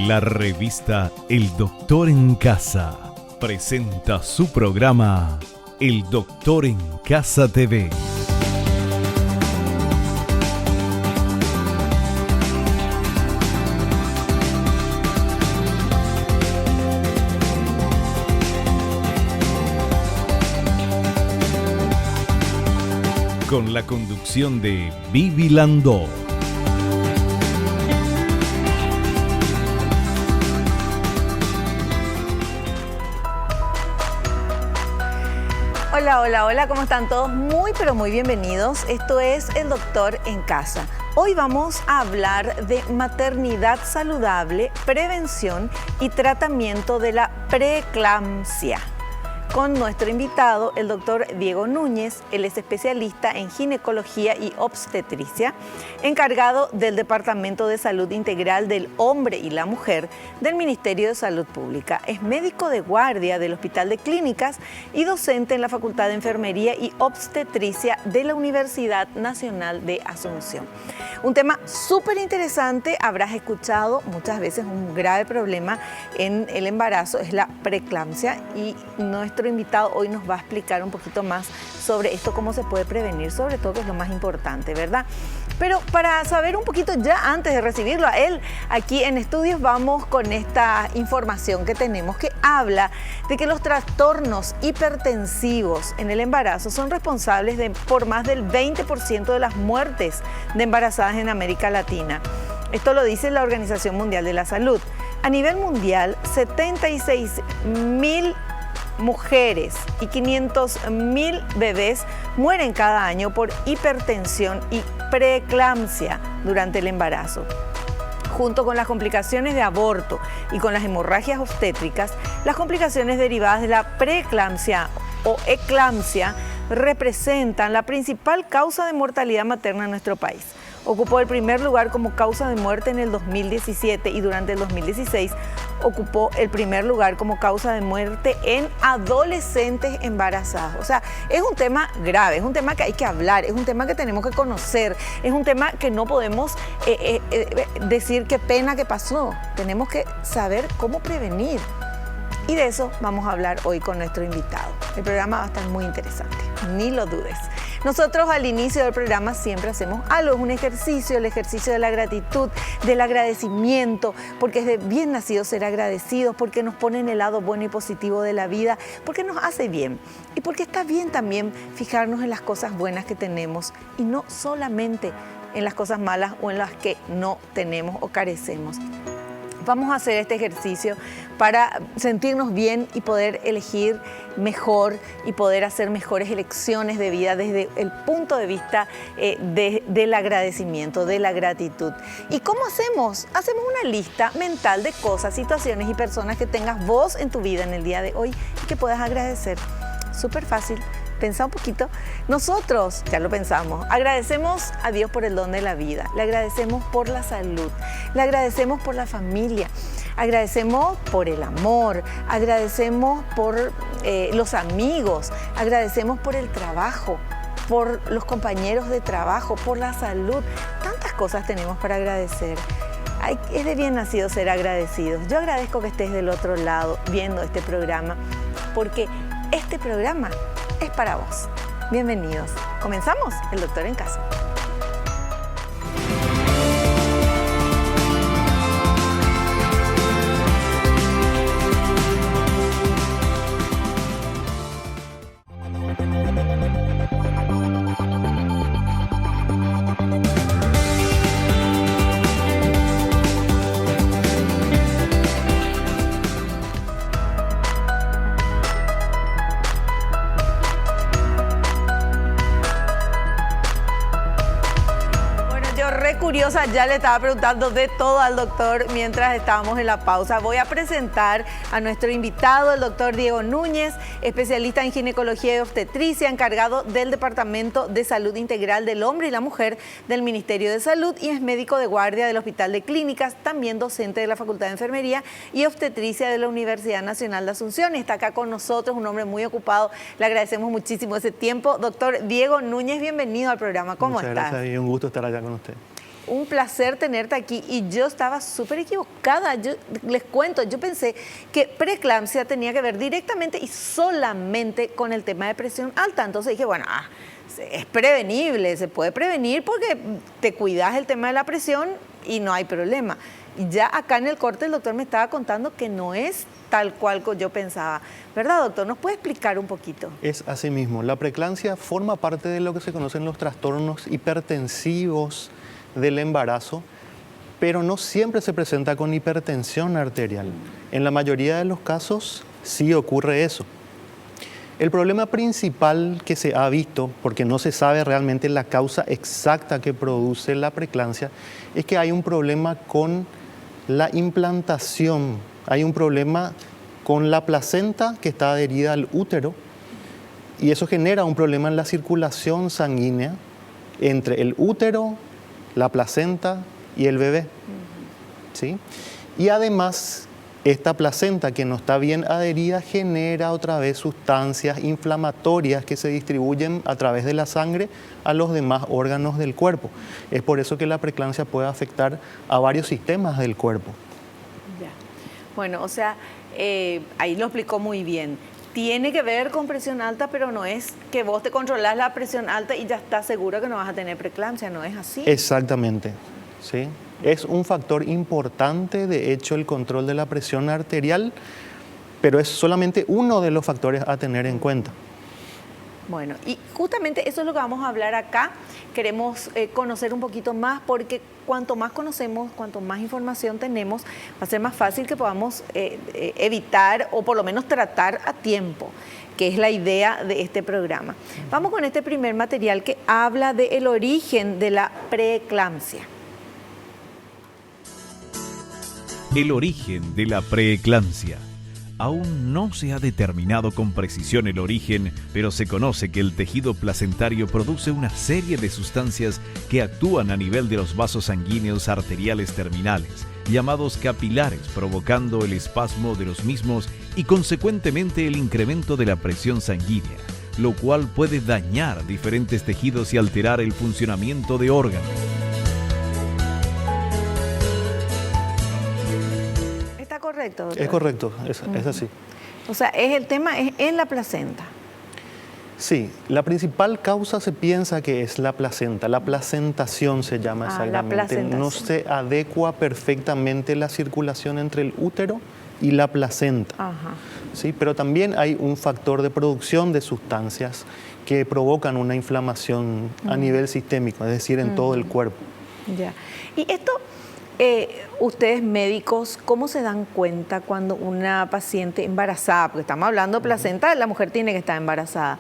La revista El Doctor en Casa presenta su programa El Doctor en Casa TV. Con la conducción de Vivi Landó. Hola, ¿cómo están todos? Muy, pero muy bienvenidos. Esto es El Doctor en Casa. Hoy vamos a hablar de maternidad saludable, prevención y tratamiento de la preeclampsia. Con nuestro invitado, el doctor Diego Núñez. Él es especialista en ginecología y obstetricia, encargado del Departamento de Salud Integral del Hombre y la Mujer del Ministerio de Salud Pública. Es médico de guardia del Hospital de Clínicas y docente en la Facultad de Enfermería y Obstetricia de la Universidad Nacional de Asunción. Un tema súper interesante. Habrás escuchado muchas veces un grave problema en el embarazo, es la preeclampsia, y nuestro invitado hoy nos va a explicar un poquito más sobre esto, cómo se puede prevenir, sobre todo, que es lo más importante, ¿verdad? Pero para saber un poquito, ya antes de recibirlo a él aquí en estudios, vamos con esta información que tenemos, que habla de que los trastornos hipertensivos en el embarazo son responsables por más del 20% de las muertes de embarazadas en América Latina. Esto lo dice la Organización Mundial de la Salud. A nivel mundial, 76.000 mujeres y 500.000 bebés mueren cada año por hipertensión y preeclampsia durante el embarazo. Junto con las complicaciones de aborto y con las hemorragias obstétricas, las complicaciones derivadas de la preeclampsia o eclampsia representan la principal causa de mortalidad materna en nuestro país. Ocupó el primer lugar como causa de muerte en el 2017 y durante el 2016 ocupó el primer lugar como causa de muerte en adolescentes embarazados. O sea, es un tema grave, es un tema que hay que hablar, es un tema que tenemos que conocer, es un tema que no podemos decir qué pena que pasó. Tenemos que saber cómo prevenir. Y de eso vamos a hablar hoy con nuestro invitado. El programa va a estar muy interesante, ni lo dudes. Nosotros al inicio del programa siempre hacemos algo, es un ejercicio, el ejercicio de la gratitud, del agradecimiento, porque es de bien nacido ser agradecidos, porque nos pone en el lado bueno y positivo de la vida, porque nos hace bien y porque está bien también fijarnos en las cosas buenas que tenemos y no solamente en las cosas malas o en las que no tenemos o carecemos. Vamos a hacer este ejercicio para sentirnos bien y poder elegir mejor y poder hacer mejores elecciones de vida desde el punto de vista del agradecimiento, de la gratitud. ¿Y cómo hacemos? Hacemos una lista mental de cosas, situaciones y personas que tengas vos en tu vida en el día de hoy y que puedas agradecer. Súper fácil. Pensá un poquito. Nosotros, ya lo pensamos, agradecemos a Dios por el don de la vida, le agradecemos por la salud, le agradecemos por la familia, agradecemos por el amor, agradecemos por los amigos, agradecemos por el trabajo, por los compañeros de trabajo, por la salud. Tantas cosas tenemos para agradecer. Es de bien nacido ser agradecidos. Yo agradezco que estés del otro lado viendo este programa, porque este programa es para vos. Bienvenidos. Comenzamos El Doctor en Casa. Curiosa, ya le estaba preguntando de todo al doctor mientras estábamos en la pausa. Voy a presentar a nuestro invitado, el doctor Diego Núñez, especialista en ginecología y obstetricia, encargado del Departamento de Salud Integral del Hombre y la Mujer del Ministerio de Salud, y es médico de guardia del Hospital de Clínicas, también docente de la Facultad de Enfermería y Obstetricia de la Universidad Nacional de Asunción. Y está acá con nosotros, un hombre muy ocupado. Le agradecemos muchísimo ese tiempo. Doctor Diego Núñez, bienvenido al programa. ¿Cómo estás? Muchas gracias y un gusto estar allá con usted. un placer tenerte aquí y yo estaba súper equivocada. Yo les cuento, yo pensé que preeclampsia tenía que ver directamente y solamente con el tema de presión alta. Entonces dije, bueno, es prevenible, se puede prevenir porque te cuidas el tema de la presión y no hay problema. Y ya acá en el corte el doctor me estaba contando que no es tal cual como yo pensaba. ¿Verdad, doctor? ¿Nos puede explicar un poquito? Es así mismo. La preeclampsia forma parte de lo que se conocen los trastornos hipertensivos del embarazo, pero no siempre se presenta con hipertensión arterial. En la mayoría de los casos sí ocurre eso. El problema principal que se ha visto, porque no se sabe realmente la causa exacta que produce la preeclampsia, es que hay un problema con la implantación, hay un problema con la placenta que está adherida al útero y eso genera un problema en la circulación sanguínea entre el útero, la placenta y el bebé. ¿Sí? Y además, esta placenta que no está bien adherida genera otra vez sustancias inflamatorias que se distribuyen a través de la sangre a los demás órganos del cuerpo. Es por eso que la preeclampsia puede afectar a varios sistemas del cuerpo. Ya. Bueno, o sea, ahí lo explicó muy bien. Tiene que ver con presión alta, pero no es que vos te controlás la presión alta y ya estás seguro que no vas a tener preeclampsia, ¿no es así? Exactamente, ¿sí? Es un factor importante, de hecho, el control de la presión arterial, pero es solamente uno de los factores a tener en cuenta. Bueno, y justamente eso es lo que vamos a hablar acá. Queremos conocer un poquito más porque cuanto más conocemos, cuanto más información tenemos, va a ser más fácil que podamos evitar o por lo menos tratar a tiempo, que es la idea de este programa. Vamos con este primer material que habla del origen de la preeclampsia. El origen de la preeclampsia. Aún no se ha determinado con precisión el origen, pero se conoce que el tejido placentario produce una serie de sustancias que actúan a nivel de los vasos sanguíneos arteriales terminales, llamados capilares, provocando el espasmo de los mismos y consecuentemente el incremento de la presión sanguínea, lo cual puede dañar diferentes tejidos y alterar el funcionamiento de órganos. Correcto, doctor. Es correcto, es así. O sea, el tema es en la placenta. Sí, la principal causa se piensa que es la placenta, la placentación se llama exactamente. No se adecua perfectamente la circulación entre el útero y la placenta. Ajá. Sí, pero también hay un factor de producción de sustancias que provocan una inflamación a nivel sistémico, es decir, en todo el cuerpo. Ya. Y esto... ustedes médicos, ¿cómo se dan cuenta cuando una paciente embarazada, porque estamos hablando de placenta, la mujer tiene que estar embarazada,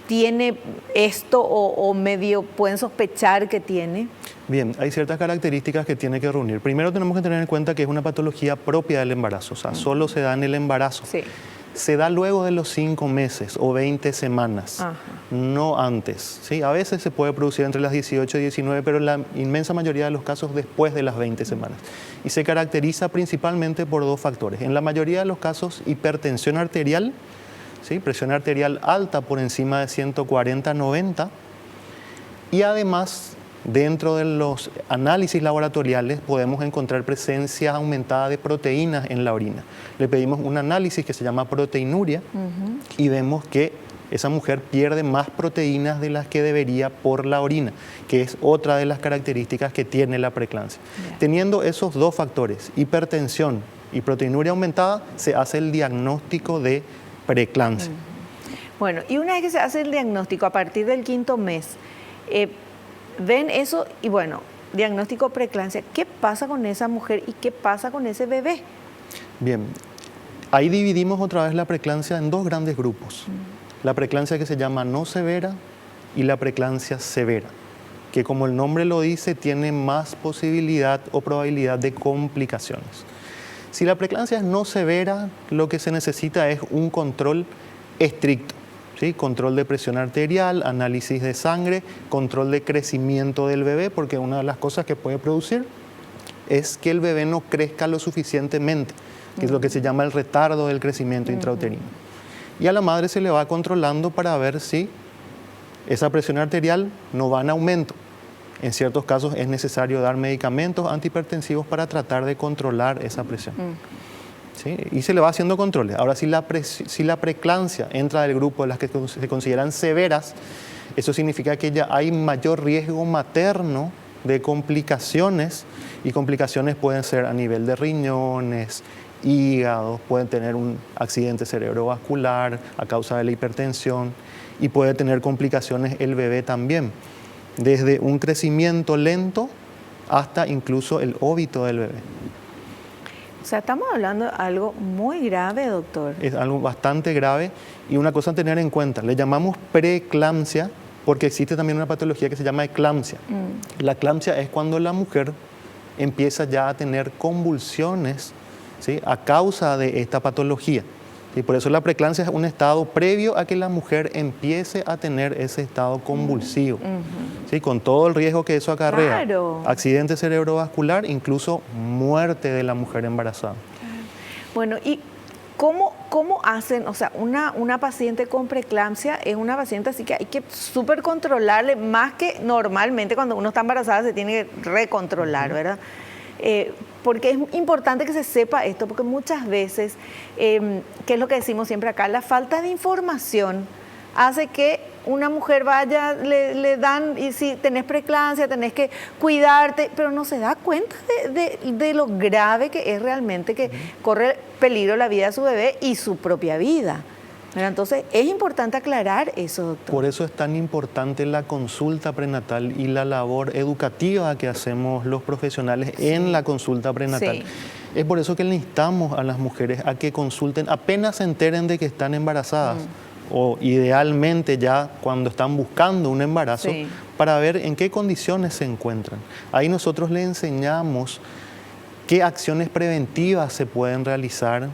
tiene esto o medio pueden sospechar que tiene? Bien, hay ciertas características que tiene que reunir. Primero tenemos que tener en cuenta que es una patología propia del embarazo, o sea, solo se da en el embarazo. Sí. Se da luego de los 5 meses o 20 semanas, ajá, no antes. ¿Sí? A veces se puede producir entre las 18 y 19, pero la inmensa mayoría de los casos después de las 20 semanas. Y se caracteriza principalmente por 2 factores. En la mayoría de los casos, hipertensión arterial, ¿sí? Presión arterial alta por encima de 140/90, y además, dentro de los análisis laboratoriales podemos encontrar presencia aumentada de proteínas en la orina. Le pedimos un análisis que se llama proteinuria y vemos que esa mujer pierde más proteínas de las que debería por la orina, que es otra de las características que tiene la preeclampsia. Teniendo esos 2 factores, hipertensión y proteinuria aumentada, se hace el diagnóstico de preeclampsia. Bueno, y una vez que se hace el diagnóstico, a partir del 5.º mes, ven eso y bueno, diagnóstico preeclampsia. ¿Qué pasa con esa mujer y qué pasa con ese bebé? Bien, ahí dividimos otra vez la preeclampsia en 2 grandes grupos. La preeclampsia que se llama no severa y la preeclampsia severa, que como el nombre lo dice, tiene más posibilidad o probabilidad de complicaciones. Si la preeclampsia es no severa, lo que se necesita es un control estricto. ¿Sí? Control de presión arterial, análisis de sangre, control de crecimiento del bebé, porque una de las cosas que puede producir es que el bebé no crezca lo suficientemente, que es lo que se llama el retardo del crecimiento intrauterino. Y a la madre se le va controlando para ver si esa presión arterial no va en aumento. En ciertos casos es necesario dar medicamentos antihipertensivos para tratar de controlar esa presión. ¿Sí? Y se le va haciendo controles. Ahora, si la preeclampsia entra del grupo de las que se consideran severas, eso significa que ya hay mayor riesgo materno de complicaciones, y complicaciones pueden ser a nivel de riñones, hígado, pueden tener un accidente cerebrovascular a causa de la hipertensión, y puede tener complicaciones el bebé también, desde un crecimiento lento hasta incluso el óbito del bebé. O sea, estamos hablando de algo muy grave, doctor. Es algo bastante grave, y una cosa a tener en cuenta, le llamamos preeclampsia porque existe también una patología que se llama eclampsia. La eclampsia es cuando la mujer empieza ya a tener convulsiones, ¿sí?, a causa de esta patología. Y por eso la preeclampsia es un estado previo a que la mujer empiece a tener ese estado convulsivo, ¿sí?, con todo el riesgo que eso acarrea. Claro. Accidente cerebrovascular, incluso muerte de la mujer embarazada. Bueno, ¿y cómo hacen? O sea, una paciente con preeclampsia es una paciente así que hay que súper controlarle, más que normalmente cuando uno está embarazada se tiene que recontrolar, ¿verdad? Porque es importante que se sepa esto, porque muchas veces, que es lo que decimos siempre acá, la falta de información hace que una mujer vaya, le dan, y si tenés preeclampsia, tenés que cuidarte, pero no se da cuenta de lo grave que es realmente, que corre peligro la vida de su bebé y su propia vida. Entonces, es importante aclarar eso, doctor. Por eso es tan importante la consulta prenatal y la labor educativa que hacemos los profesionales en la consulta prenatal. Sí. Es por eso que le instamos a las mujeres a que consulten apenas se enteren de que están embarazadas, o idealmente ya cuando están buscando un embarazo, para ver en qué condiciones se encuentran. Ahí nosotros le enseñamos qué acciones preventivas se pueden realizar,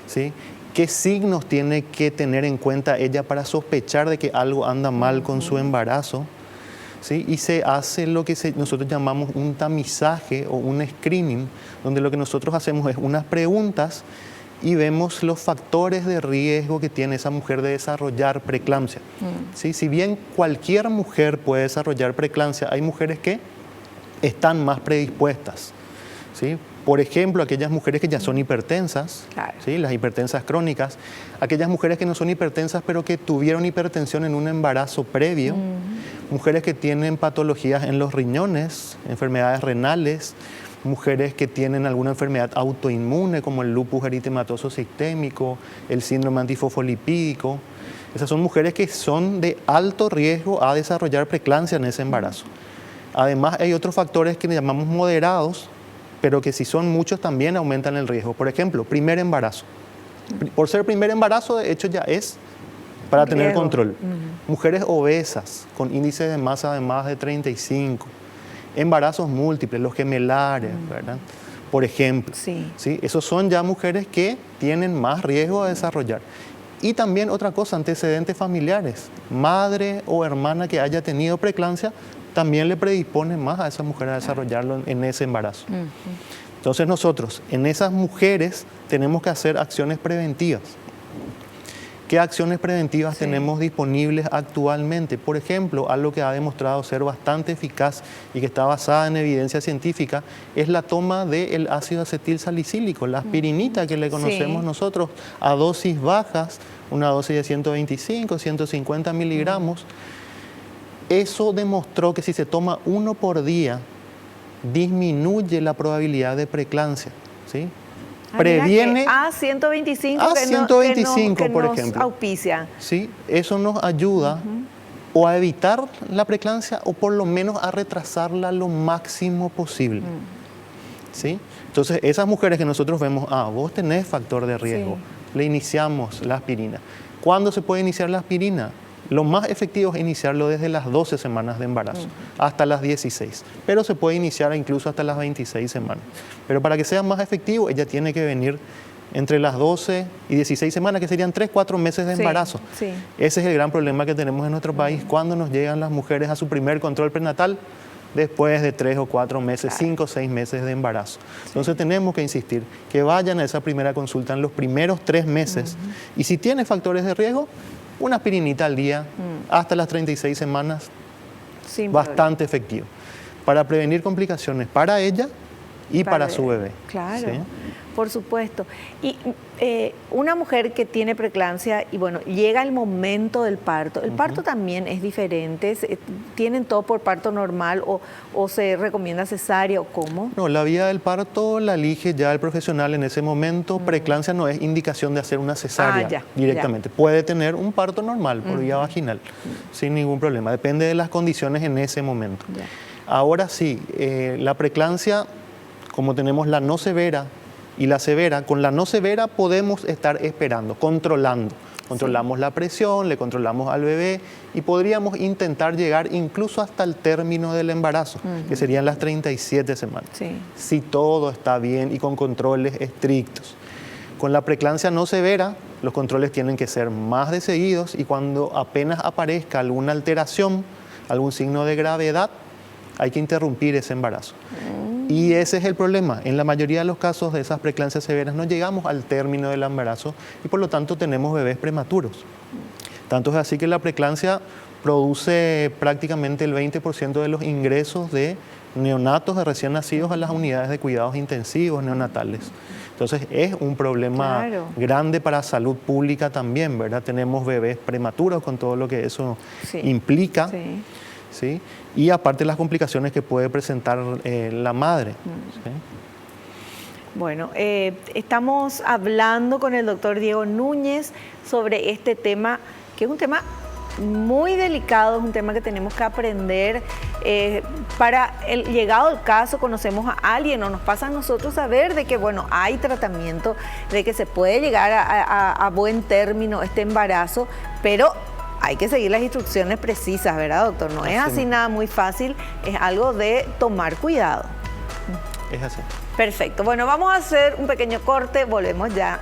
¿sí?, qué signos tiene que tener en cuenta ella para sospechar de que algo anda mal con su embarazo, ¿sí? Y se hace lo que nosotros llamamos un tamizaje o un screening, donde lo que nosotros hacemos es unas preguntas y vemos los factores de riesgo que tiene esa mujer de desarrollar preeclampsia. ¿Sí? Si bien cualquier mujer puede desarrollar preeclampsia, hay mujeres que están más predispuestas, ¿sí? Por ejemplo, aquellas mujeres que ya son hipertensas, ¿sí?, las hipertensas crónicas, aquellas mujeres que no son hipertensas pero que tuvieron hipertensión en un embarazo previo, mujeres que tienen patologías en los riñones, enfermedades renales, mujeres que tienen alguna enfermedad autoinmune como el lupus eritematoso sistémico, el síndrome antifosfolipídico. Esas son mujeres que son de alto riesgo a desarrollar preeclampsia en ese embarazo. Además, hay otros factores que llamamos moderados, pero que si son muchos también aumentan el riesgo. Por ejemplo, primer embarazo. Por ser primer embarazo, de hecho, ya es para tener control. Mujeres obesas, con índice de masa de más de 35. Embarazos múltiples, los gemelares, ¿verdad? Por ejemplo. ¿Sí? Esos son ya mujeres que tienen más riesgo de desarrollar. Y también otra cosa, antecedentes familiares. Madre o hermana que haya tenido preeclampsia también le predispone más a esa mujer a desarrollarlo en ese embarazo. Entonces nosotros, en esas mujeres, tenemos que hacer acciones preventivas. ¿Qué acciones preventivas tenemos disponibles actualmente? Por ejemplo, algo que ha demostrado ser bastante eficaz y que está basada en evidencia científica es la toma del ácido acetil salicílico, la aspirinita que le conocemos nosotros, a dosis bajas, una dosis de 125, 150 miligramos. Eso demostró que si se toma 1 por día, disminuye la probabilidad de preeclampsia, ¿sí? Previene a 125 A125, por ejemplo. Auspicia. Sí, eso nos ayuda o a evitar la preeclampsia o por lo menos a retrasarla lo máximo posible. ¿Sí? Entonces, esas mujeres que nosotros vemos, vos tenés factor de riesgo, le iniciamos la aspirina. ¿Cuándo se puede iniciar la aspirina? Lo más efectivo es iniciarlo desde las 12 semanas de embarazo hasta las 16, pero se puede iniciar incluso hasta las 26 semanas. Pero para que sea más efectivo, ella tiene que venir entre las 12 y 16 semanas, que serían 3-4 meses de embarazo. Ese es el gran problema que tenemos en nuestro país, cuando nos llegan las mujeres a su primer control prenatal, después de 3 o 4 meses, 5 o 6 meses de embarazo. Entonces tenemos que insistir que vayan a esa primera consulta en los primeros 3 meses, y si tiene factores de riesgo, una aspirinita al día hasta las 36 semanas, bastante efectivo. para prevenir complicaciones para ella y para su bebé. Claro, ¿sí? Por supuesto. Y una mujer que tiene preeclampsia y bueno, llega el momento del parto, ¿el parto también es diferente? ¿Tienen todo por parto normal o se recomienda cesárea o cómo? No, la vía del parto la elige ya el profesional en ese momento. Preeclampsia no es indicación de hacer una cesárea directamente. Puede tener un parto normal por vía vaginal, sin ningún problema. Depende de las condiciones en ese momento. Ahora sí, la preeclampsia, como tenemos la no severa y la severa, con la no severa podemos estar esperando, controlando. Controlamos la presión, le controlamos al bebé y podríamos intentar llegar incluso hasta el término del embarazo, que serían las 37 semanas, si todo está bien y con controles estrictos. Con la preeclampsia no severa, los controles tienen que ser más de seguidos y cuando apenas aparezca alguna alteración, algún signo de gravedad, hay que interrumpir ese embarazo. Y ese es el problema. En la mayoría de los casos de esas preeclampsias severas no llegamos al término del embarazo y por lo tanto tenemos bebés prematuros. Tanto es así que la preeclampsia produce prácticamente el 20% de los ingresos de neonatos de recién nacidos a las unidades de cuidados intensivos neonatales. Entonces es un problema grande para salud pública también, ¿verdad? Tenemos bebés prematuros con todo lo que eso implica. ¿Sí? Y aparte las complicaciones que puede presentar la madre. ¿Sí? Bueno, estamos hablando con el doctor Diego Núñez sobre este tema, que es un tema muy delicado, es un tema que tenemos que aprender. Para el llegado del caso, conocemos a alguien o nos pasa a nosotros saber de que, bueno, hay tratamiento, de que se puede llegar a buen término este embarazo, pero hay que seguir las instrucciones precisas, ¿verdad, doctor? No es así nada muy fácil, es algo de tomar cuidado. Es así. Perfecto. Bueno, vamos a hacer un pequeño corte, volvemos ya.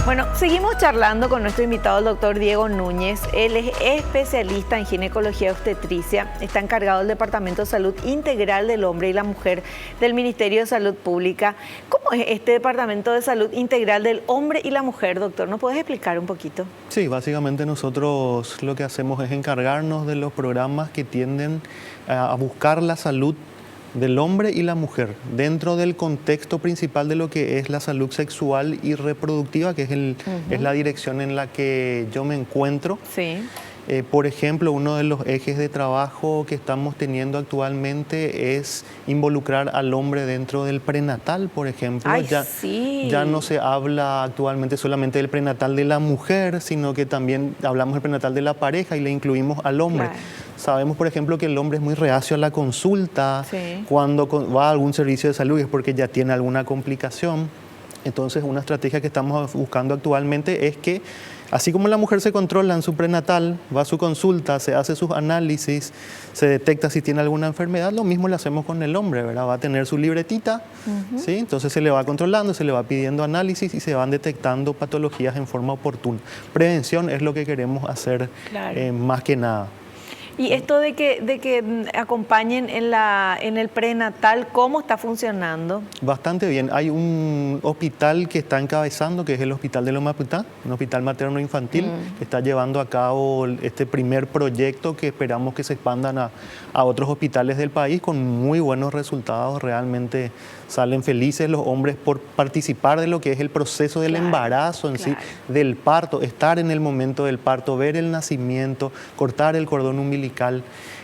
Bueno, seguimos charlando con nuestro invitado, el doctor Diego Núñez. Él es especialista en ginecología y obstetricia, está encargado del Departamento de Salud Integral del Hombre y la Mujer del Ministerio de Salud Pública. ¿Cómo es este Departamento de Salud Integral del Hombre y la Mujer, doctor? ¿Nos puedes explicar un poquito? Sí, básicamente nosotros lo que hacemos es encargarnos de los programas que tienden a buscar la salud del hombre y la mujer dentro del contexto principal de lo que es la salud sexual y reproductiva, que es la dirección en la que yo me encuentro. Sí. Por ejemplo, uno de los ejes de trabajo que estamos teniendo actualmente es involucrar al hombre dentro del prenatal, por ejemplo. Ya no se habla actualmente solamente del prenatal de la mujer, sino que también hablamos del prenatal de la pareja y le incluimos al hombre. Claro. Sabemos, por ejemplo, que el hombre es muy reacio a la consulta cuando va a algún servicio de salud, es porque ya tiene alguna complicación. Entonces, una estrategia que estamos buscando actualmente es que, así como la mujer se controla en su prenatal, va a su consulta, se hace sus análisis, se detecta si tiene alguna enfermedad, lo mismo lo hacemos con el hombre, ¿verdad? Va a tener su libretita, ¿sí? Entonces se le va controlando, se le va pidiendo análisis y se van detectando patologías en forma oportuna. Prevención es lo que queremos hacer más que nada. Y esto de que acompañen en el prenatal, ¿cómo está funcionando? Bastante bien. Hay un hospital que está encabezando, que es el Hospital de Loma Putá, un hospital materno-infantil, que está llevando a cabo este primer proyecto que esperamos que se expandan a otros hospitales del país con muy buenos resultados. Realmente salen felices los hombres por participar de lo que es el proceso del embarazo en sí, del parto, estar en el momento del parto, ver el nacimiento, cortar el cordón umbilical.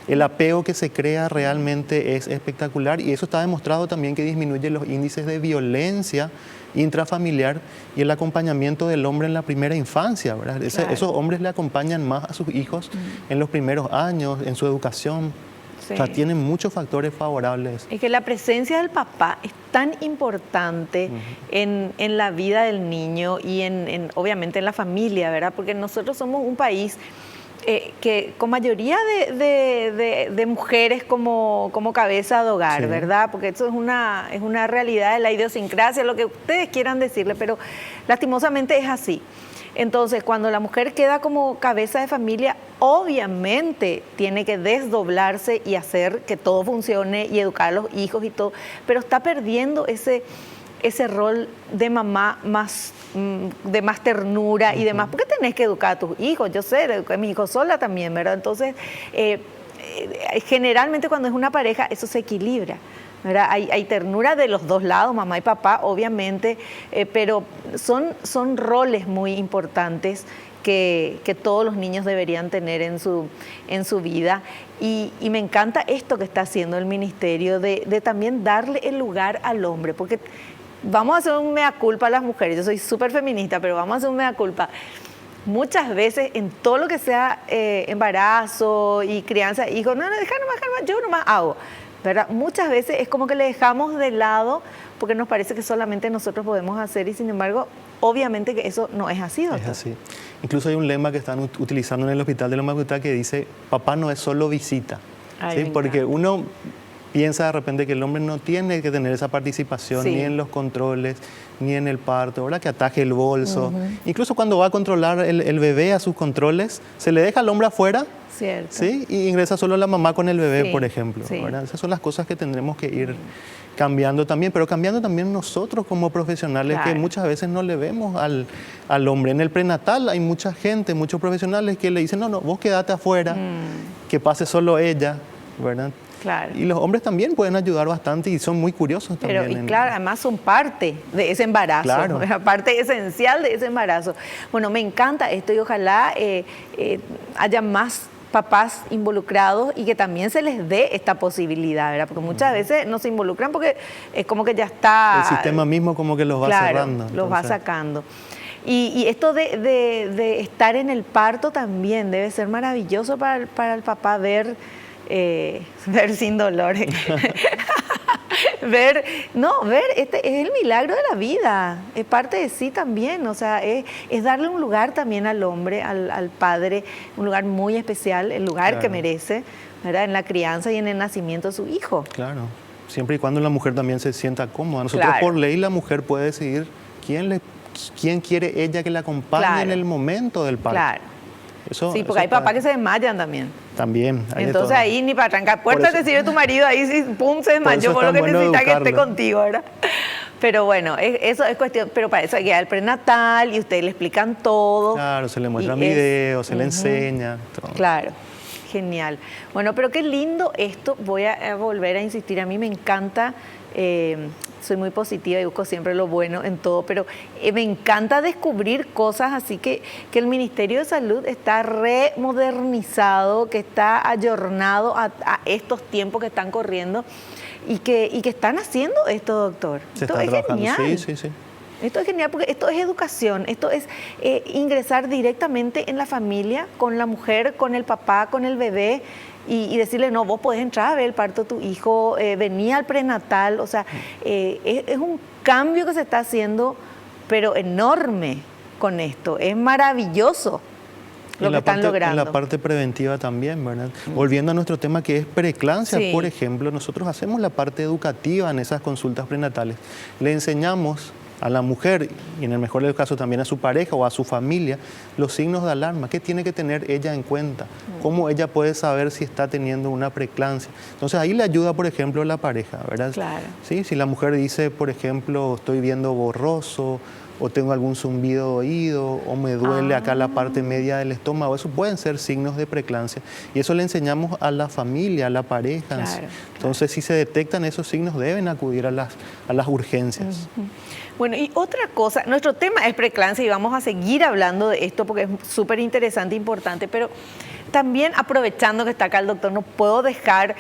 El apego que se crea realmente es espectacular y eso está demostrado también que disminuye los índices de violencia intrafamiliar y el acompañamiento del hombre en la primera infancia, ¿verdad? Esos hombres le acompañan más a sus hijos en los primeros años, en su educación. O sea, tienen muchos factores favorables. Es que la presencia del papá es tan importante en la vida del niño y obviamente en la familia, ¿verdad? Porque nosotros somos un país que con mayoría de mujeres como cabeza de hogar, sí, ¿verdad? Porque eso es una realidad de la idiosincrasia, lo que ustedes quieran decirle, pero lastimosamente es así. Entonces, cuando la mujer queda como cabeza de familia, obviamente tiene que desdoblarse y hacer que todo funcione y educar a los hijos y todo, pero está perdiendo ese rol de mamá de más ternura y demás, porque tenés que educar a tus hijos. Yo sé, eduqué a mis hijos sola también, ¿verdad? Entonces, generalmente cuando es una pareja, eso se equilibra, ¿verdad? Hay ternura de los dos lados, mamá y papá, obviamente, pero son roles muy importantes que todos los niños deberían tener en su vida. Y me encanta esto que está haciendo el ministerio de también darle el lugar al hombre, porque vamos a hacer un mea culpa a las mujeres. Yo soy súper feminista, pero vamos a hacer un mea culpa. Muchas veces en todo lo que sea embarazo y crianza de hijos, no, déjame, yo nomás hago, ¿verdad? Muchas veces es como que le dejamos de lado porque nos parece que solamente nosotros podemos hacer y sin embargo, obviamente que eso no es así, doctor. Es así. Incluso hay un lema que están utilizando en el Hospital de la Inmaculada que dice, papá no es solo visita. Ay, ¿sí? Porque uno piensa de repente que el hombre no tiene que tener esa participación, sí, ni en los controles, ni en el parto, ¿verdad? Que ataje el bolso. Incluso cuando va a controlar el bebé a sus controles, se le deja al hombre afuera. Cierto. ¿Sí? Y ingresa solo la mamá con el bebé, sí, por ejemplo. Sí. ¿verdad? Esas son las cosas que tendremos que ir cambiando también, pero cambiando también nosotros como profesionales, claro, que muchas veces no le vemos al hombre. En el prenatal hay mucha gente, muchos profesionales que le dicen, no, vos quedate afuera, que pase solo ella, ¿verdad? Claro. Y los hombres también pueden ayudar bastante y son muy curiosos también. Pero, claro, además son parte de ese embarazo, claro, parte esencial de ese embarazo. Bueno, me encanta esto y ojalá haya más papás involucrados y que también se les dé esta posibilidad, ¿verdad? Porque muchas veces no se involucran porque es como que ya está... El sistema mismo como que los va cerrando. Claro, los va sacando. Y esto de estar en el parto también debe ser maravilloso para el papá ver sin dolor. ver, este es el milagro de la vida, es parte de sí también, o sea, es darle un lugar también al hombre, al padre, un lugar muy especial, el lugar, claro, que merece, ¿verdad? En la crianza y en el nacimiento de su hijo. Claro, siempre y cuando la mujer también se sienta cómoda. Nosotros, claro, por ley la mujer puede decidir quién quiere ella que la acompañe, claro, en el momento del parto. Claro. Sí, porque hay papás que se desmayan también. También. Entonces ahí ni para trancar puertas te sirve tu marido, ahí sí, pum, se desmayó, por lo que necesita que esté contigo, ¿verdad? Pero bueno, eso es cuestión, pero para eso hay que ir al prenatal y ustedes le explican todo. Claro, se le muestran videos, se le enseña. Todo. Claro, genial. Bueno, pero qué lindo esto, voy a volver a insistir, a mí me encanta... soy muy positiva y busco siempre lo bueno en todo, pero me encanta descubrir cosas así que el Ministerio de Salud está remodernizado, que está ayornado a estos tiempos que están corriendo y que están haciendo esto, doctor. Esto es genial. Sí. Esto es genial porque esto es educación, esto es ingresar directamente en la familia, con la mujer, con el papá, con el bebé, y decirle, no, vos podés entrar a ver el parto de tu hijo, venía al prenatal, o sea, es un cambio que se está haciendo, pero enorme con esto, es maravilloso lo que están logrando. En la parte preventiva también, ¿verdad? Volviendo a nuestro tema que es preeclampsia, sí, por ejemplo, nosotros hacemos la parte educativa en esas consultas prenatales, le enseñamos a la mujer, y en el mejor de los casos también a su pareja o a su familia, los signos de alarma, qué tiene que tener ella en cuenta, cómo ella puede saber si está teniendo una preeclampsia. Entonces ahí le ayuda, por ejemplo, la pareja, ¿verdad? Claro. ¿Sí? Si la mujer dice, por ejemplo, estoy viendo borroso, o tengo algún zumbido de oído, o me duele acá la parte media del estómago, eso pueden ser signos de preeclampsia. Y eso le enseñamos a la familia, a la pareja. Claro, entonces, si se detectan esos signos, deben acudir a las urgencias. Bueno, y otra cosa, nuestro tema es preeclampsia y vamos a seguir hablando de esto porque es súper interesante e importante, pero también aprovechando que está acá el doctor, no puedo dejar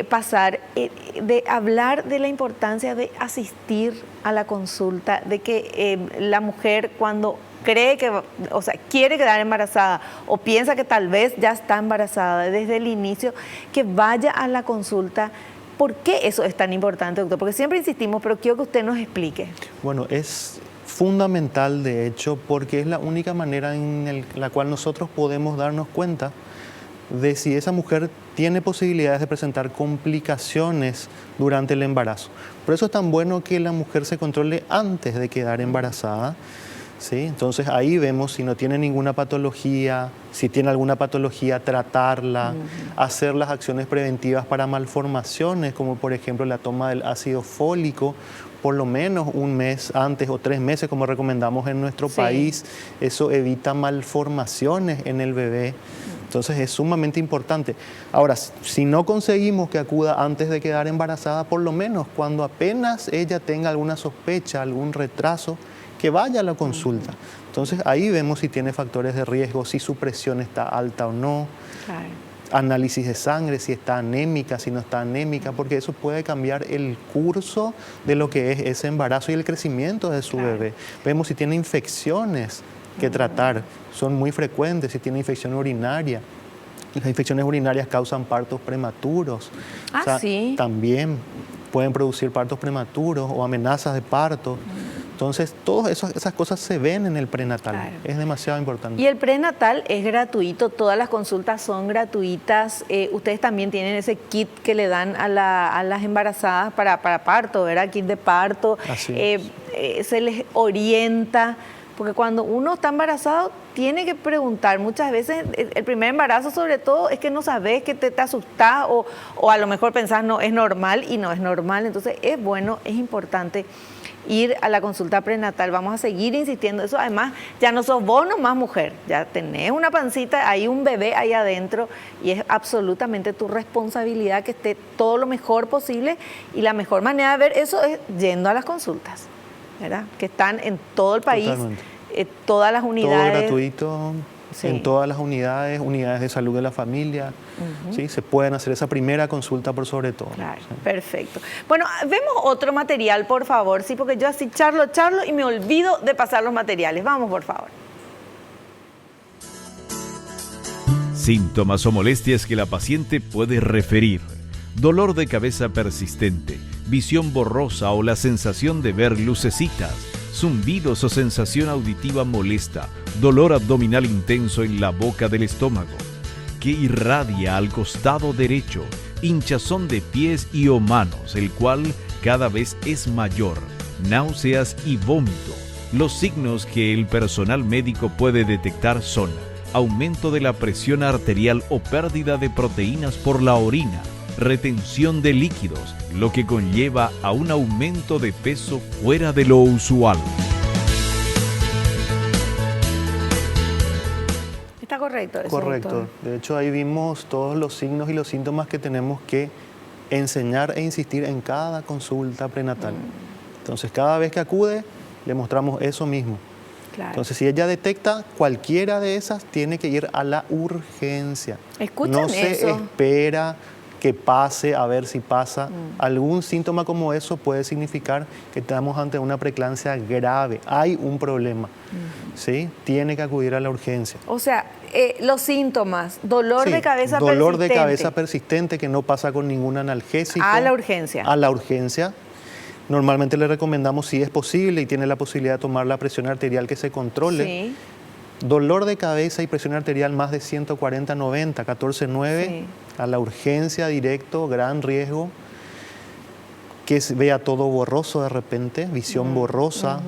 pasar de hablar de la importancia de asistir a la consulta, de que la mujer cuando cree que, o sea, quiere quedar embarazada o piensa que tal vez ya está embarazada desde el inicio, que vaya a la consulta. ¿Por qué eso es tan importante, doctor? Porque siempre insistimos, pero quiero que usted nos explique. Bueno, es fundamental, de hecho, porque es la única manera en la cual nosotros podemos darnos cuenta de si esa mujer tiene posibilidades de presentar complicaciones durante el embarazo. Por eso es tan bueno que la mujer se controle antes de quedar embarazada, ¿sí? Entonces ahí vemos si no tiene ninguna patología, si tiene alguna patología, tratarla, hacer las acciones preventivas para malformaciones, como por ejemplo la toma del ácido fólico, por lo menos un mes antes o 3 meses, como recomendamos en nuestro país. Eso evita malformaciones en el bebé. Entonces es sumamente importante. Ahora, si no conseguimos que acuda antes de quedar embarazada, por lo menos cuando apenas ella tenga alguna sospecha, algún retraso, que vaya a la consulta. Entonces ahí vemos si tiene factores de riesgo, si su presión está alta o no. Claro. Análisis de sangre, si está anémica, si no está anémica, porque eso puede cambiar el curso de lo que es ese embarazo y el crecimiento de su bebé. Vemos si tiene infecciones que tratar, son muy frecuentes, si tiene infección urinaria. Las infecciones urinarias causan partos prematuros. ¿Sí? También pueden producir partos prematuros o amenazas de parto. Entonces, todas esas cosas se ven en el prenatal. Claro. Es demasiado importante. Y el prenatal es gratuito, todas las consultas son gratuitas. Ustedes también tienen ese kit que le dan a las embarazadas para parto, ¿verdad? Kit de parto. Así es. Se les orienta, porque cuando uno está embarazado tiene que preguntar. Muchas veces el primer embarazo sobre todo es que no sabes, que te asustás o a lo mejor pensás no es normal y no es normal. Entonces es bueno, es importante ir a la consulta prenatal. Vamos a seguir insistiendo eso. Además, ya no sos vos nomás mujer, ya tenés una pancita, hay un bebé ahí adentro y es absolutamente tu responsabilidad que esté todo lo mejor posible, y la mejor manera de ver eso es yendo a las consultas, ¿verdad? Que están en todo el país, todas las unidades. Todo gratuito. Sí. En todas las unidades de salud de la familia, ¿sí? Se pueden hacer esa primera consulta por sobre todo. Claro, ¿sí? Perfecto. Bueno, vemos otro material, por favor, sí, porque yo así charlo y me olvido de pasar los materiales. Vamos, por favor. Síntomas o molestias que la paciente puede referir: dolor de cabeza persistente, visión borrosa o la sensación de ver lucecitas, zumbidos o sensación auditiva molesta, dolor abdominal intenso en la boca del estómago, que irradia al costado derecho, hinchazón de pies y o manos, el cual cada vez es mayor, náuseas y vómito. Los signos que el personal médico puede detectar son aumento de la presión arterial o pérdida de proteínas por la orina, retención de líquidos, lo que conlleva a un aumento de peso fuera de lo usual. ¿Está correcto eso? Correcto. Doctor. De hecho, ahí vimos todos los signos y los síntomas que tenemos que enseñar e insistir en cada consulta prenatal. Entonces, cada vez que acude, le mostramos eso mismo. Claro. Entonces, si ella detecta cualquiera de esas, tiene que ir a la urgencia. Escuchen no se espera que pase, a ver si pasa. Algún síntoma como eso puede significar que estamos ante una preeclampsia grave. Hay un problema, ¿sí? Tiene que acudir a la urgencia. O sea, los síntomas, dolor de cabeza persistente. Dolor de cabeza persistente que no pasa con ningún analgésico. A la urgencia. A la urgencia. Normalmente le recomendamos, si es posible y tiene la posibilidad de tomar la presión arterial, que se controle. Sí. Dolor de cabeza y presión arterial más de 140/90, 14/9, sí. A la urgencia directo, gran riesgo. Que vea todo borroso de repente, visión borrosa,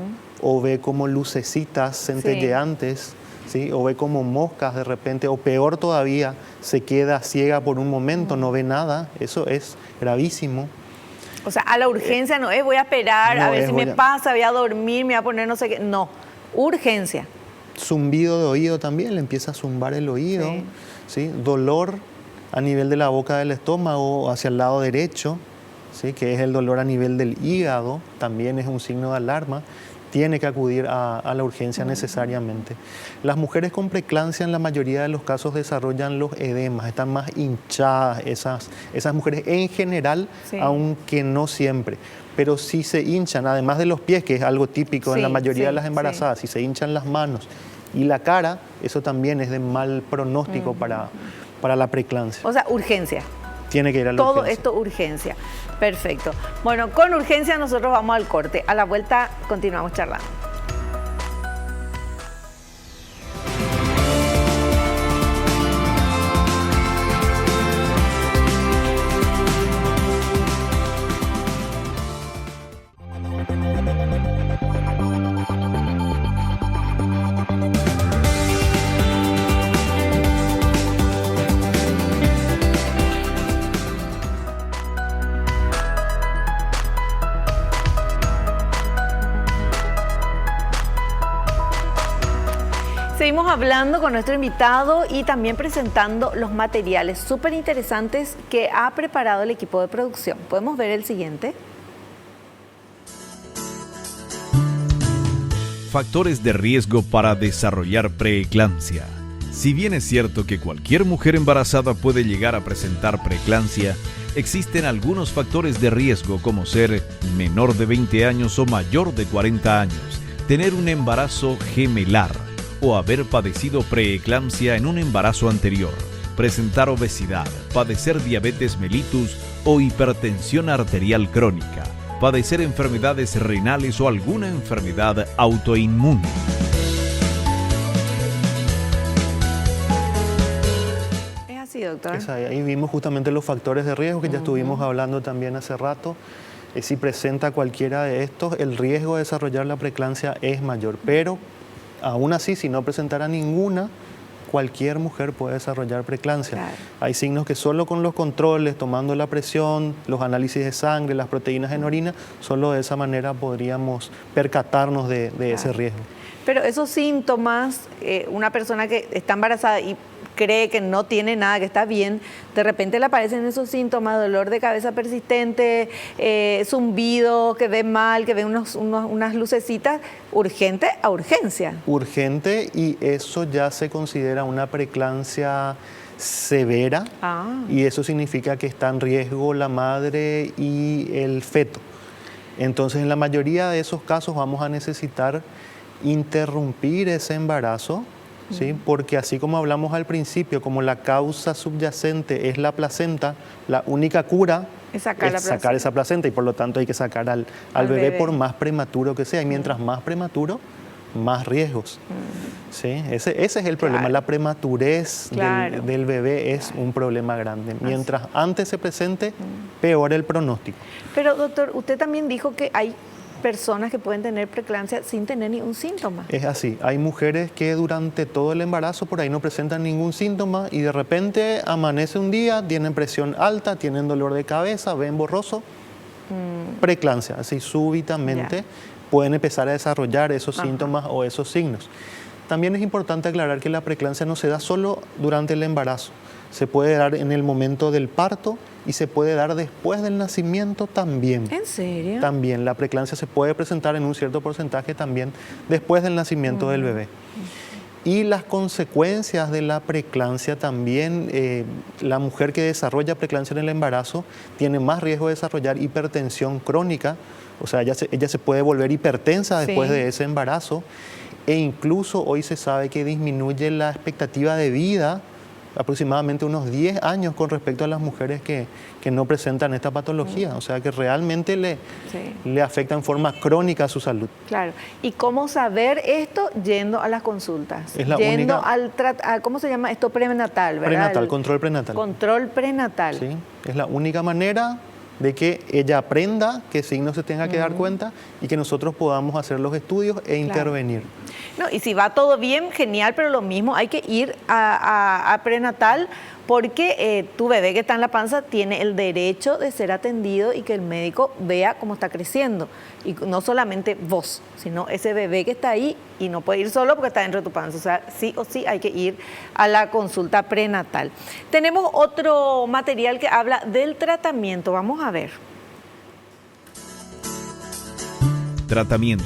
o ve como lucecitas centelleantes, sí. ¿Sí? O ve como moscas de repente, o peor todavía, se queda ciega por un momento, no ve nada. Eso es gravísimo. O sea, a la urgencia no es voy a esperar, a ver si me pasa, voy a dormir, me voy a poner no sé qué. No, urgencia. Zumbido de oído también, le empieza a zumbar el oído, ¿sí? Dolor a nivel de la boca del estómago hacia el lado derecho, ¿sí? Que es el dolor a nivel del hígado, también es un signo de alarma. Tiene que acudir a la urgencia necesariamente. Las mujeres con preeclampsia en la mayoría de los casos desarrollan los edemas, están más hinchadas esas mujeres en general, aunque no siempre. Pero si se hinchan, además de los pies, que es algo típico en la mayoría de las embarazadas, si se hinchan las manos y la cara, eso también es de mal pronóstico para la preeclampsia. O sea, urgencia. Tiene que ir a la urgencia. Todo esto urgencia. Perfecto. Bueno, con urgencia nosotros vamos al corte. A la vuelta continuamos charlando. Seguimos hablando con nuestro invitado y también presentando los materiales súper interesantes que ha preparado el equipo de producción. ¿Podemos ver el siguiente? Factores de riesgo para desarrollar preeclampsia. Si bien es cierto que cualquier mujer embarazada puede llegar a presentar preeclampsia, existen algunos factores de riesgo como ser menor de 20 años o mayor de 40 años, tener un embarazo gemelar o haber padecido preeclampsia en un embarazo anterior, presentar obesidad, padecer diabetes mellitus o hipertensión arterial crónica, padecer enfermedades renales o alguna enfermedad autoinmune. Es así, doctor. Ahí vimos justamente los factores de riesgo que ya estuvimos hablando también hace rato. Si presenta cualquiera de estos, el riesgo de desarrollar la preeclampsia es mayor, pero aún así, si no presentara ninguna, cualquier mujer puede desarrollar preeclampsia. Claro. Hay signos que solo con los controles, tomando la presión, los análisis de sangre, las proteínas en orina, solo de esa manera podríamos percatarnos de ese riesgo. Pero esos síntomas, una persona que está embarazada y cree que no tiene nada, que está bien, de repente le aparecen esos síntomas, dolor de cabeza persistente, zumbido, que ve mal, que ve unas lucecitas, urgente a urgencia. Urgente, y eso ya se considera una preeclampsia severa, y eso significa que está en riesgo la madre y el feto. Entonces, en la mayoría de esos casos vamos a necesitar interrumpir ese embarazo, ¿sí? Porque así como hablamos al principio, como la causa subyacente es la placenta, la única cura es sacar esa placenta, y por lo tanto hay que sacar al bebé por más prematuro que sea. Y mientras más prematuro, más riesgos. ¿Sí? Ese es el problema. La prematurez del bebé es un problema grande. Mientras antes se presente, peor el pronóstico. Pero doctor, usted también dijo que hay personas que pueden tener preeclampsia sin tener ningún síntoma. Es así. Hay mujeres que durante todo el embarazo por ahí no presentan ningún síntoma y de repente amanece un día, tienen presión alta, tienen dolor de cabeza, ven borroso. Preeclampsia. Así súbitamente pueden empezar a desarrollar esos síntomas o esos signos. También es importante aclarar que la preeclampsia no se da solo durante el embarazo. Se puede dar en el momento del parto y se puede dar después del nacimiento también. ¿En serio? También la preeclampsia se puede presentar en un cierto porcentaje también después del nacimiento del bebé. Y las consecuencias de la preeclampsia también, la mujer que desarrolla preeclampsia en el embarazo tiene más riesgo de desarrollar hipertensión crónica, o sea, ella se puede volver hipertensa después de ese embarazo, e incluso hoy se sabe que disminuye la expectativa de vida aproximadamente unos 10 años con respecto a las mujeres que no presentan esta patología. O sea que realmente le afecta en forma crónica a su salud. Claro. ¿Y cómo saber esto? Yendo a las consultas. Es la única... ¿Cómo se llama esto? Prenatal, ¿verdad? Prenatal, control prenatal. Control prenatal. Sí, es la única manera de que ella aprenda qué signos se tenga que dar cuenta y que nosotros podamos hacer los estudios e intervenir. No, y si va todo bien, genial, pero lo mismo, hay que ir a prenatal porque tu bebé que está en la panza tiene el derecho de ser atendido y que el médico vea cómo está creciendo. Y no solamente vos, sino ese bebé que está ahí y no puede ir solo porque está dentro de tu panza. O sea, sí o sí hay que ir a la consulta prenatal. Tenemos otro material que habla del tratamiento. Vamos a ver. Tratamiento.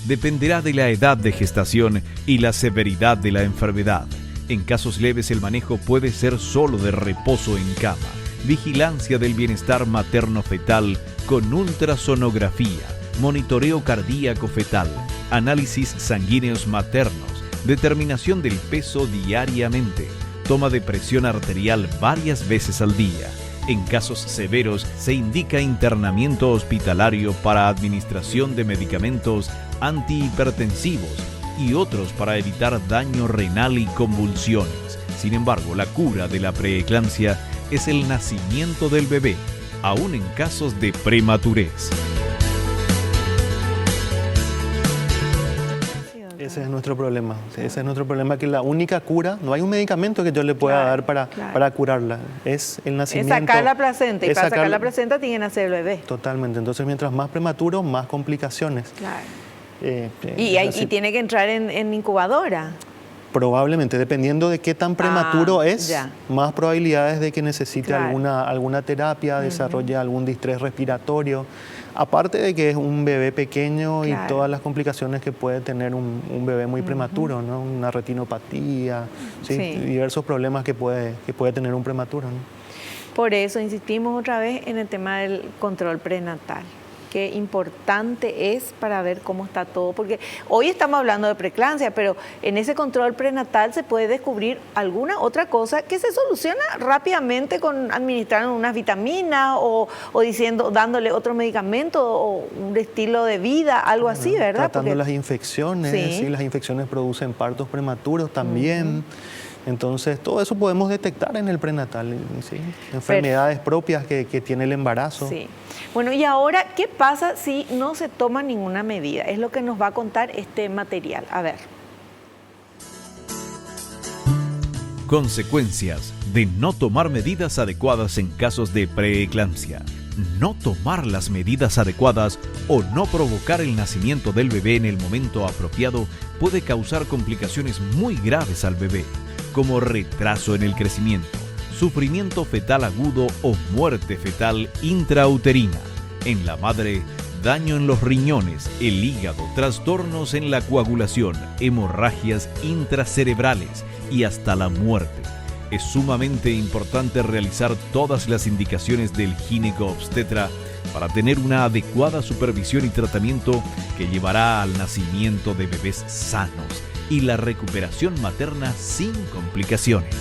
Dependerá de la edad de gestación y la severidad de la enfermedad. En casos leves el manejo puede ser solo de reposo en cama, vigilancia del bienestar materno-fetal con ultrasonografía, monitoreo cardíaco fetal, análisis sanguíneos maternos, determinación del peso diariamente, toma de presión arterial varias veces al día. En casos severos se indica internamiento hospitalario para administración de medicamentos antihipertensivos y otros para evitar daño renal y convulsiones. Sin embargo, la cura de la preeclampsia es el nacimiento del bebé, aún en casos de prematurez. Ese es nuestro problema. Ese es nuestro problema, que la única cura, no hay un medicamento que yo le pueda dar para curarla. Es el nacimiento. Es sacar la placenta, y para sacar la placenta tienen que nacer el bebé. Totalmente. Entonces, mientras más prematuro, más complicaciones. Claro. Y tiene que entrar en incubadora. Probablemente, dependiendo de qué tan prematuro es, ya. más probabilidades de que necesite Claro. alguna terapia, desarrolle algún distrés respiratorio. Aparte de que es un bebé pequeño y todas las complicaciones que puede tener un bebé muy prematuro, ¿no? Una retinopatía, ¿sí? Diversos problemas que puede tener un prematuro, ¿no? Por eso insistimos otra vez en el tema del control prenatal. Qué importante es para ver cómo está todo, porque hoy estamos hablando de preeclampsia, pero en ese control prenatal se puede descubrir alguna otra cosa que se soluciona rápidamente con administrando unas vitaminas o dándole otro medicamento o un estilo de vida, algo así, ¿verdad? Tratando las infecciones, ¿sí? Las infecciones producen partos prematuros también. Entonces, todo eso podemos detectar en el prenatal, ¿sí? Enfermedades propias que tiene el embarazo. Sí. Bueno, y ahora, ¿qué pasa si no se toma ninguna medida? Es lo que nos va a contar este material. A ver. Consecuencias de no tomar medidas adecuadas en casos de preeclampsia. No tomar las medidas adecuadas o no provocar el nacimiento del bebé en el momento apropiado puede causar complicaciones muy graves al bebé, como retraso en el crecimiento, sufrimiento fetal agudo o muerte fetal intrauterina. En la madre, daño en los riñones, el hígado, trastornos en la coagulación, hemorragias intracerebrales y hasta la muerte. Es sumamente importante realizar todas las indicaciones del ginecobstetra para tener una adecuada supervisión y tratamiento que llevará al nacimiento de bebés sanos y la recuperación materna sin complicaciones.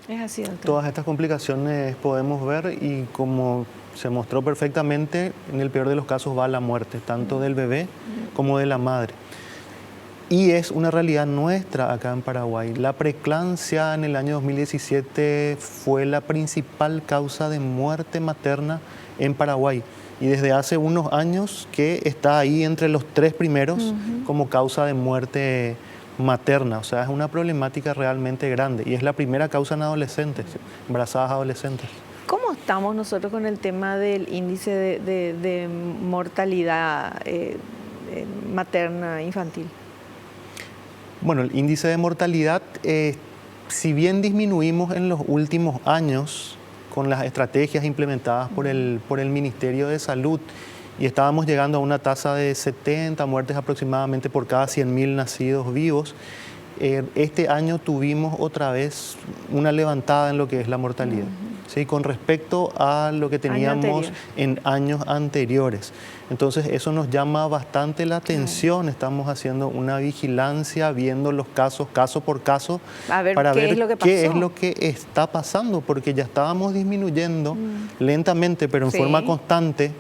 Es así, doctor. Todas estas complicaciones podemos ver y como se mostró perfectamente, en el peor de los casos va a la muerte, tanto del bebé como de la madre. Y es una realidad nuestra acá en Paraguay. La preeclampsia en el año 2017 fue la principal causa de muerte materna en Paraguay. Y desde hace unos años que está ahí entre los 3 primeros como causa de muerte materna. O sea, es una problemática realmente grande. Y es la primera causa en adolescentes, embarazadas adolescentes. ¿Cómo estamos nosotros con el tema del índice de mortalidad materna infantil? Bueno, el índice de mortalidad, si bien disminuimos en los últimos años con las estrategias implementadas por el Ministerio de Salud y estábamos llegando a una tasa de 70 muertes aproximadamente por cada 100.000 nacidos vivos, este año tuvimos otra vez una levantada en lo que es la mortalidad, ¿sí? Con respecto a lo que teníamos en años anteriores. Entonces eso nos llama bastante la atención, estamos haciendo una vigilancia, viendo los casos, caso por caso, para ver qué es lo que está pasando, porque ya estábamos disminuyendo lentamente, pero en forma constante,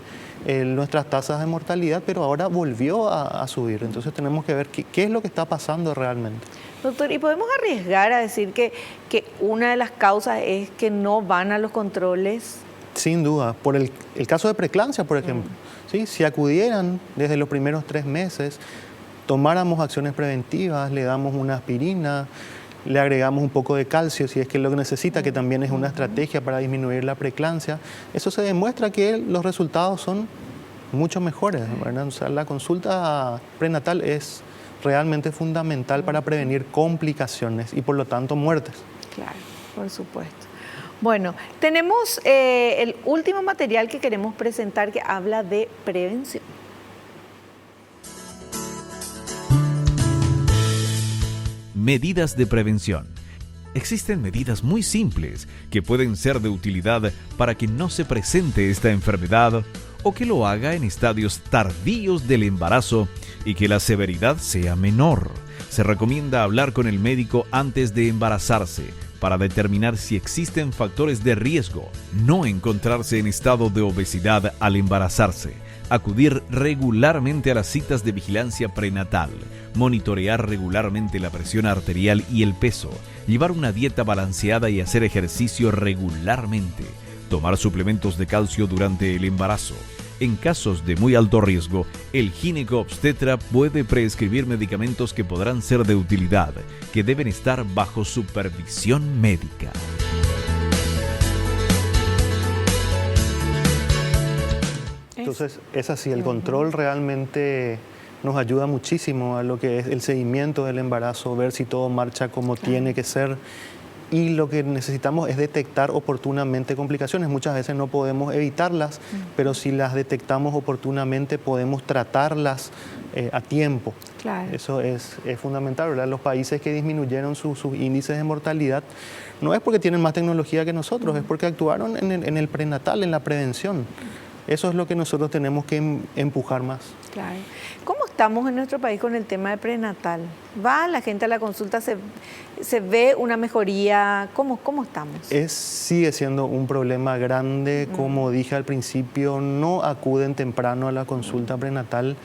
nuestras tasas de mortalidad, pero ahora volvió a subir. Entonces tenemos que ver qué es lo que está pasando realmente. Doctor, ¿y podemos arriesgar a decir que una de las causas es que no van a los controles? Sin duda. Por el caso de preeclampsia, por ejemplo. ¿Sí? Si acudieran desde los primeros 3 meses, tomáramos acciones preventivas, le damos una aspirina, le agregamos un poco de calcio, si es que lo que necesita, que también es una estrategia para disminuir la preeclampsia, eso se demuestra que los resultados son mucho mejores, ¿verdad? O sea, la consulta prenatal es realmente fundamental para prevenir complicaciones y por lo tanto muertes. Claro, por supuesto. Bueno, tenemos el último material que queremos presentar que habla de prevención. Medidas de prevención. Existen medidas muy simples que pueden ser de utilidad para que no se presente esta enfermedad o que lo haga en estadios tardíos del embarazo y que la severidad sea menor. Se recomienda hablar con el médico antes de embarazarse para determinar si existen factores de riesgo, no encontrarse en estado de obesidad al embarazarse, acudir regularmente a las citas de vigilancia prenatal, monitorear regularmente la presión arterial y el peso, llevar una dieta balanceada y hacer ejercicio regularmente, tomar suplementos de calcio durante el embarazo. En casos de muy alto riesgo, el ginecobstetra puede prescribir medicamentos que podrán ser de utilidad, que deben estar bajo supervisión médica. Entonces, es así, el control realmente nos ayuda muchísimo a lo que es el seguimiento del embarazo, ver si todo marcha como tiene que ser. Y lo que necesitamos es detectar oportunamente complicaciones. Muchas veces no podemos evitarlas, pero si las detectamos oportunamente podemos tratarlas a tiempo. Claro. Eso es fundamental, ¿verdad? Los países que disminuyeron sus índices de mortalidad no es porque tienen más tecnología que nosotros, es porque actuaron en el prenatal, en la prevención. Eso es lo que nosotros tenemos que empujar más. Claro. ¿Cómo estamos en nuestro país con el tema de prenatal? ¿Va la gente a la consulta? ¿Se ve una mejoría? ¿Cómo estamos? Sigue siendo un problema grande. Como dije al principio, no acuden temprano a la consulta prenatal.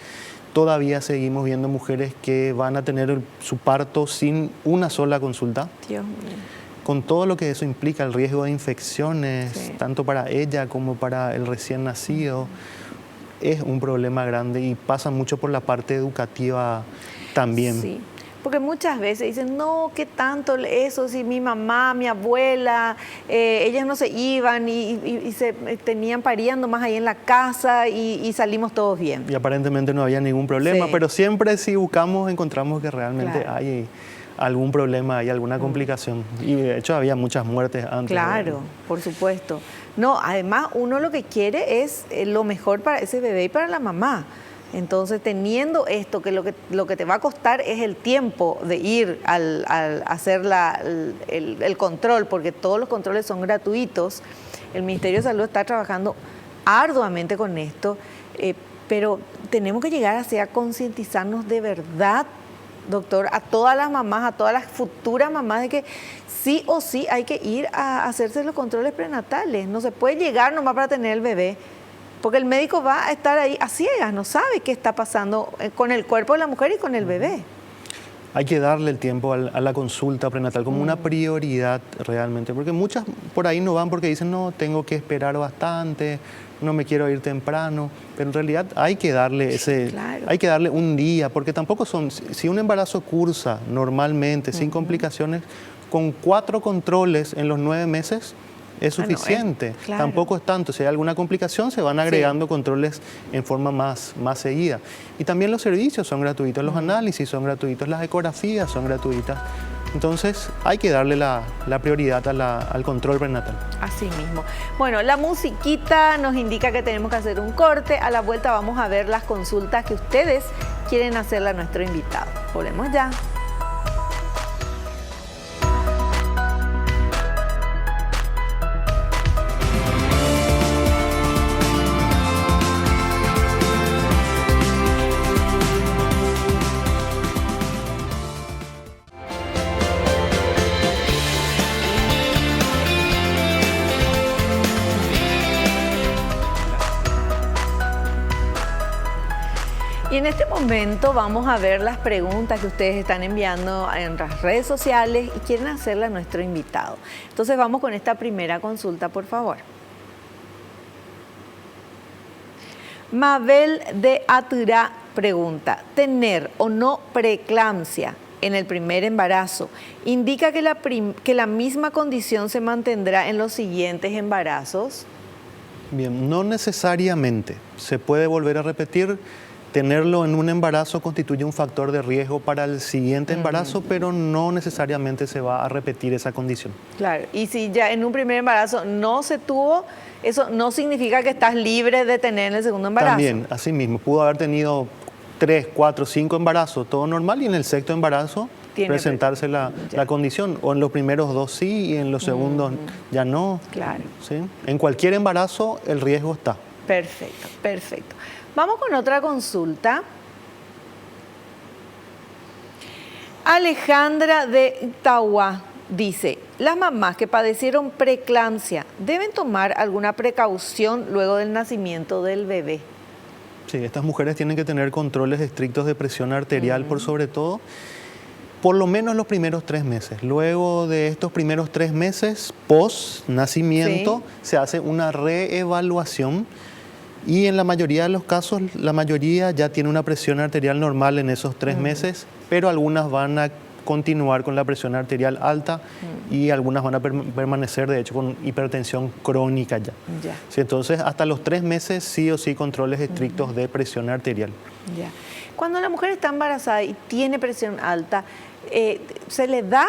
Todavía seguimos viendo mujeres que van a tener su parto sin una sola consulta. Dios mío. Con todo lo que eso implica, el riesgo de infecciones, tanto para ella como para el recién nacido, es un problema grande y pasa mucho por la parte educativa también. Sí, porque muchas veces dicen, no, ¿qué tanto eso? Si mi mamá, mi abuela, ellas no se iban y se tenían pariendo más ahí en la casa y salimos todos bien. Y aparentemente no había ningún problema, pero siempre si buscamos encontramos que realmente hay algún problema, hay alguna complicación. Y de hecho había muchas muertes antes. Claro, por supuesto. No, además uno lo que quiere es lo mejor para ese bebé y para la mamá. Entonces, teniendo esto, que lo que te va a costar es el tiempo de ir al hacer el control, porque todos los controles son gratuitos. El Ministerio de Salud está trabajando arduamente con esto, pero tenemos que llegar así a concientizarnos de verdad, doctor, a todas las mamás, a todas las futuras mamás, de que sí o sí hay que ir a hacerse los controles prenatales. No se puede llegar nomás para tener el bebé, porque el médico va a estar ahí a ciegas, no sabe qué está pasando con el cuerpo de la mujer y con el bebé. Hay que darle el tiempo a la consulta prenatal como una prioridad realmente, porque muchas por ahí no van porque dicen, no, tengo que esperar bastante, no me quiero ir temprano, pero en realidad hay que darle hay que darle un día, porque tampoco si un embarazo cursa normalmente, sin complicaciones, con 4 controles en los 9 meses, es suficiente. Tampoco es tanto. Si hay alguna complicación, se van agregando controles en forma más seguida. Y también los servicios son gratuitos, los análisis son gratuitos, las ecografías son gratuitas. Entonces, hay que darle la prioridad al control prenatal. Así mismo. Bueno, la musiquita nos indica que tenemos que hacer un corte. A la vuelta vamos a ver las consultas que ustedes quieren hacerle a nuestro invitado. Volvemos ya. Y en este momento vamos a ver las preguntas que ustedes están enviando en las redes sociales y quieren hacerle a nuestro invitado. Entonces vamos con esta primera consulta, por favor. Mabel de Aturá pregunta, ¿tener o no preeclampsia en el primer embarazo indica que la misma condición se mantendrá en los siguientes embarazos? Bien, no necesariamente. Se puede volver a repetir. Tenerlo en un embarazo constituye un factor de riesgo para el siguiente embarazo, pero no necesariamente se va a repetir esa condición. Claro, y si ya en un primer embarazo no se tuvo, eso no significa que estás libre de tener en el segundo embarazo. También, así mismo, pudo haber tenido 3, 4, 5 embarazos, todo normal, y en el sexto embarazo presentarse la condición, o en los primeros 2 sí y en los segundos ya no. Claro. ¿Sí? En cualquier embarazo el riesgo está. Perfecto, perfecto. Vamos con otra consulta. Alejandra de Tahuá dice, las mamás que padecieron preeclampsia deben tomar alguna precaución luego del nacimiento del bebé. Sí, estas mujeres tienen que tener controles estrictos de presión arterial por sobre todo, por lo menos los primeros 3 meses. Luego de estos primeros 3 meses, post nacimiento, se hace una reevaluación. Y en la mayoría de los casos, la mayoría ya tiene una presión arterial normal en esos 3 meses, pero algunas van a continuar con la presión arterial alta y algunas van a permanecer, de hecho, con hipertensión crónica ya. Sí, entonces, hasta los 3 meses sí o sí controles estrictos de presión arterial. Ya. Cuando la mujer está embarazada y tiene presión alta, ¿se le da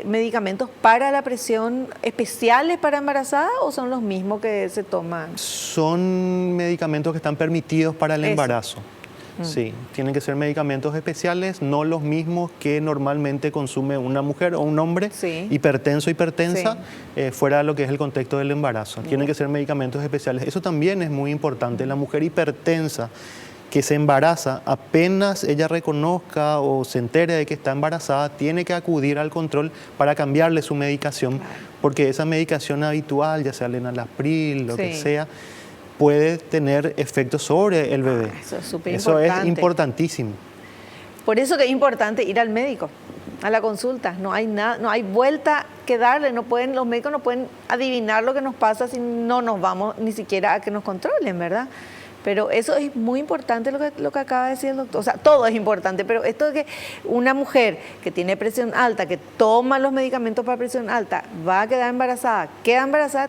medicamentos para la presión especiales para embarazada o son los mismos que se toman? Son medicamentos que están permitidos para el embarazo. Sí, tienen que ser medicamentos especiales, no los mismos que normalmente consume una mujer o un hombre hipertenso o hipertensa, fuera de lo que es el contexto del embarazo. Tienen que ser medicamentos especiales. Eso también es muy importante. La mujer hipertensa que se embaraza, apenas ella reconozca o se entere de que está embarazada, tiene que acudir al control para cambiarle su medicación, porque esa medicación habitual, ya sea Enalapril, lo que sea, puede tener efectos sobre el bebé. Eso es súper importante. Eso es importantísimo. Por eso que es importante ir al médico, a la consulta. No hay nada, no hay vuelta que darle. Los médicos no pueden adivinar lo que nos pasa si no nos vamos ni siquiera a que nos controlen, ¿verdad? Pero eso es muy importante lo que acaba de decir el doctor. O sea, todo es importante, pero esto de que una mujer que tiene presión alta, que toma los medicamentos para presión alta, va a queda embarazada,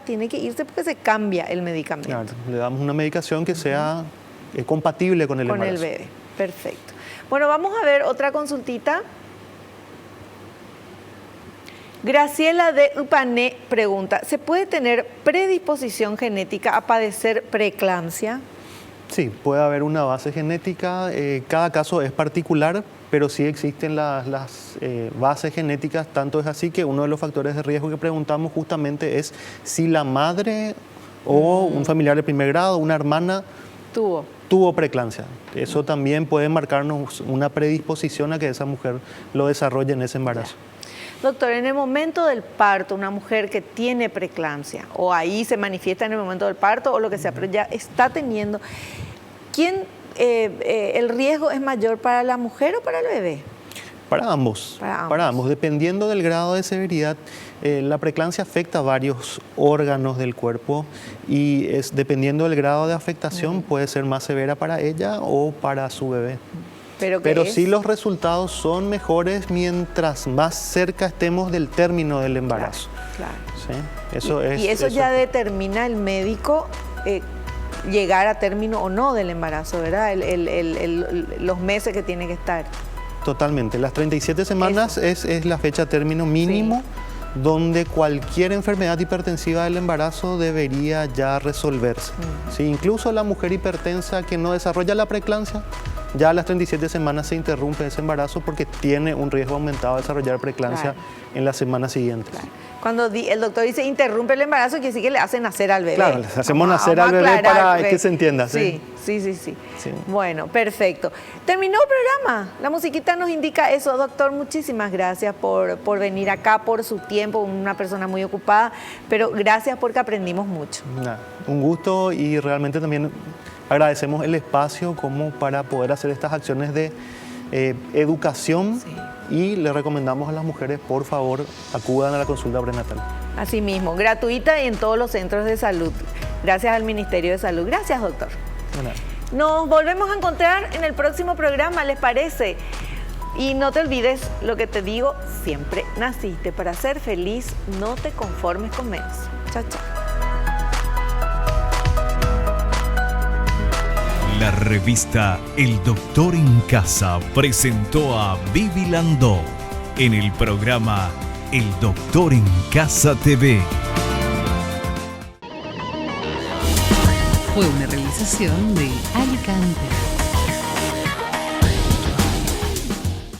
tiene que irse porque se cambia el medicamento. Claro, le damos una medicación que sea compatible con el embarazo. Con el bebé, perfecto. Bueno, vamos a ver otra consultita. Graciela de Upané pregunta, ¿se puede tener predisposición genética a padecer preeclampsia? Sí, puede haber una base genética, cada caso es particular, pero sí existen las bases genéticas, tanto es así que uno de los factores de riesgo que preguntamos justamente es si la madre o un familiar de primer grado, una hermana, tuvo preeclampsia. Eso también puede marcarnos una predisposición a que esa mujer lo desarrolle en ese embarazo. Doctor, en el momento del parto, una mujer que tiene preeclampsia, o ahí se manifiesta en el momento del parto o lo que sea, pero ya está teniendo, ¿el riesgo es mayor para la mujer o para el bebé? Para ambos. Dependiendo del grado de severidad, la preeclampsia afecta varios órganos del cuerpo y dependiendo del grado de afectación puede ser más severa para ella o para su bebé. Pero sí los resultados son mejores mientras más cerca estemos del término del embarazo. Claro. ¿Sí? Eso ya determina el médico llegar a término o no del embarazo, ¿verdad? Los meses que tiene que estar. Totalmente. Las 37 semanas es la fecha término mínimo donde cualquier enfermedad hipertensiva del embarazo debería ya resolverse. ¿Sí? Incluso la mujer hipertensa que no desarrolla la preeclampsia, ya a las 37 semanas se interrumpe ese embarazo porque tiene un riesgo aumentado de desarrollar preeclampsia en las semanas siguientes. Claro. Cuando el doctor dice interrumpe el embarazo, quiere decir que le hace nacer al bebé. Claro, le hacemos nacer al bebé para que se entienda. Sí. Bueno, perfecto. Terminó el programa. La musiquita nos indica eso. Doctor, muchísimas gracias por venir acá, por su tiempo, una persona muy ocupada, pero gracias porque aprendimos mucho. Un gusto y realmente también agradecemos el espacio como para poder hacer estas acciones de educación y le recomendamos a las mujeres, por favor, acudan a la consulta prenatal. Así mismo, gratuita y en todos los centros de salud. Gracias al Ministerio de Salud. Gracias, doctor. Bueno. Nos volvemos a encontrar en el próximo programa, ¿les parece? Y no te olvides lo que te digo, siempre naciste para ser feliz, no te conformes con menos. Chao, chao. La revista El Doctor en Casa presentó a Vivi Landó en el programa El Doctor en Casa TV. Fue una realización de Alicante.